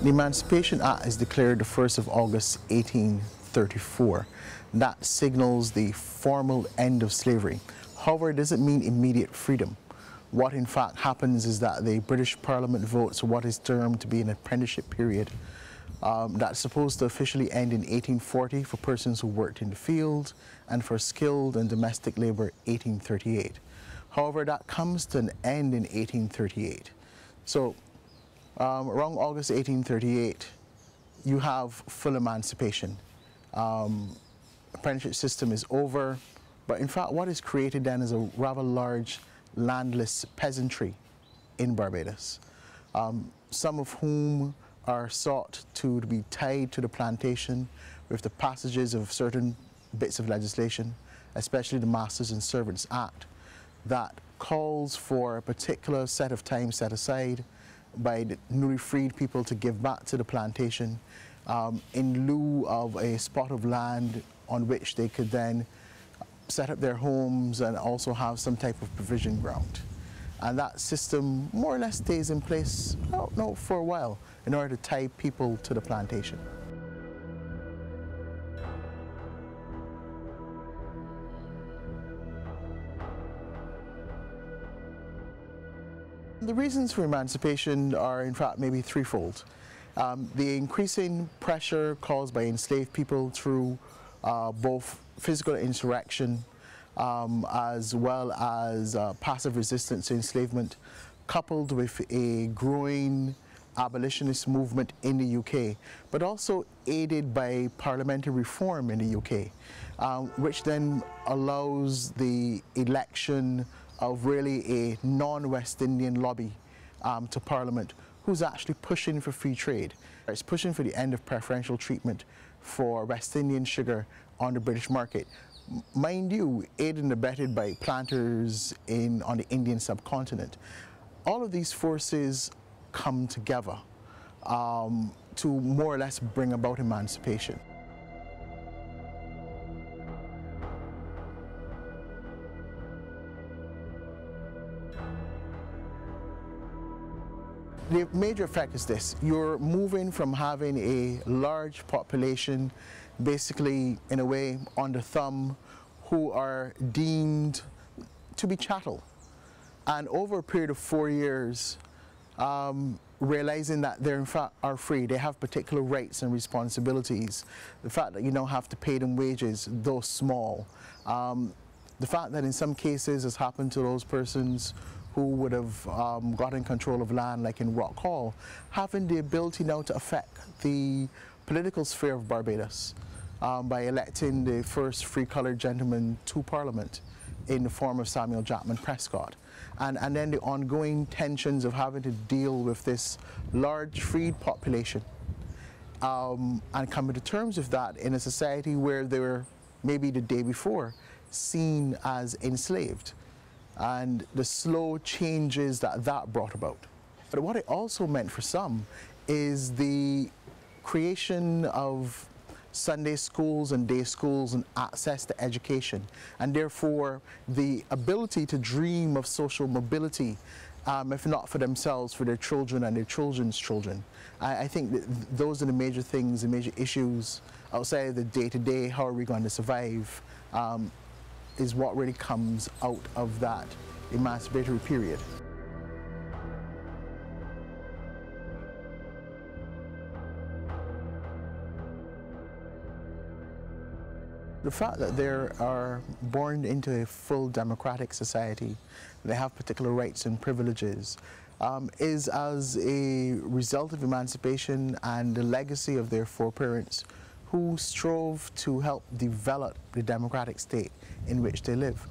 The Emancipation Act is declared the 1st of August 1834. That signals the formal end of slavery. However, it doesn't mean immediate freedom. What in fact happens is that the British Parliament votes what is termed to be an apprenticeship period. That's supposed to officially end in 1840 for persons who worked in the field, and for skilled and domestic labor 1838. However, that comes to an end in 1838. So around August 1838, you have full emancipation. Apprenticeship system is over, but in fact what is created then is a rather large landless peasantry in Barbados, some of whom are sought to be tied to the plantation with the passages of certain bits of legislation, especially the Masters and Servants Act, that calls for a particular set of time set aside by the newly freed people to give back to the plantation in lieu of a spot of land on which they could then set up their homes and also have some type of provision ground. And that system more or less stays in place, for a while, in order to tie people to the plantation. The reasons for emancipation are in fact maybe threefold. The increasing pressure caused by enslaved people through both physical insurrection as well as passive resistance to enslavement, coupled with a growing abolitionist movement in the UK, but also aided by parliamentary reform in the UK, which then allows the election of really a non-West Indian lobby to Parliament, who's actually pushing for free trade. It's pushing for the end of preferential treatment for West Indian sugar on the British market. Mind you, aided and abetted by planters on the Indian subcontinent. All of these forces come together to more or less bring about emancipation. The major effect is this: you're moving from having a large population, basically in a way on the thumb, who are deemed to be chattel, and over a period of 4 years, realizing that they in fact are free, they have particular rights and responsibilities. The fact that you don't have to pay them wages, though small. The fact that in some cases has happened to those persons who would have gotten control of land, like in Rock Hall, having the ability now to affect the political sphere of Barbados by electing the first free-coloured gentleman to Parliament in the form of Samuel Jackman Prescott. And then the ongoing tensions of having to deal with this large freed population and coming to terms with that in a society where they were maybe the day before seen as enslaved, and the slow changes that brought about. But what it also meant for some is the creation of Sunday schools and day schools and access to education, and therefore the ability to dream of social mobility, if not for themselves, for their children and their children's children. I think that those are the major things, the major issues outside of the day-to-day, how are we going to survive, is what really comes out of that emancipatory period. The fact that they are born into a full democratic society, they have particular rights and privileges, is as a result of emancipation and the legacy of their foreparents who strove to help develop the democratic state in which they live.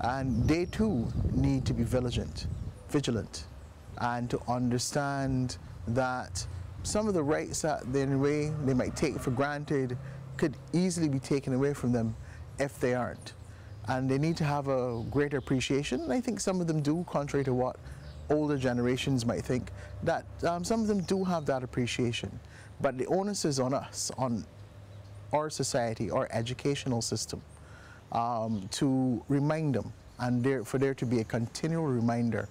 And they too need to be vigilant, and to understand that some of the rights that in a way they might take for granted could easily be taken away from them if they aren't. And they need to have a greater appreciation, and I think some of them do, contrary to what older generations might think, that some of them do have that appreciation. But the onus is on us, on our society, our educational system, to remind them, and for there to be a continual reminder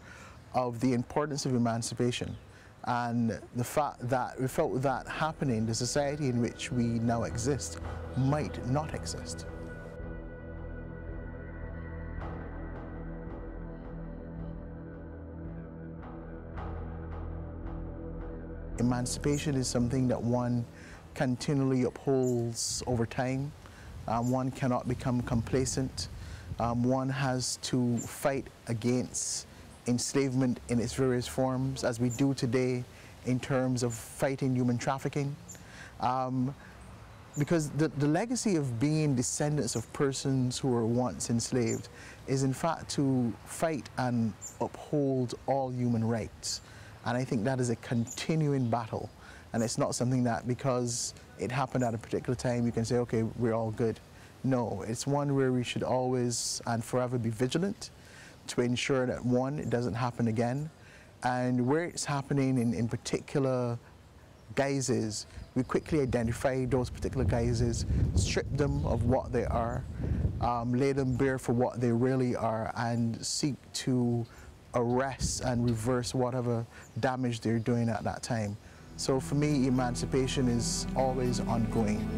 of the importance of emancipation, And the fact that without that happening, the society in which we now exist might not exist. Emancipation is something that one continually upholds over time. One cannot become complacent. One has to fight against enslavement in its various forms, as we do today in terms of fighting human trafficking. Because the legacy of being descendants of persons who were once enslaved is in fact to fight and uphold all human rights. And I think that is a continuing battle. And it's not something that because it happened at a particular time, you can say, okay, we're all good. No, it's one where we should always and forever be vigilant to ensure that, one, it doesn't happen again. And where it's happening in particular guises, we quickly identify those particular guises, strip them of what they are, lay them bare for what they really are, and seek to arrest and reverse whatever damage they're doing at that time. So for me, emancipation is always ongoing.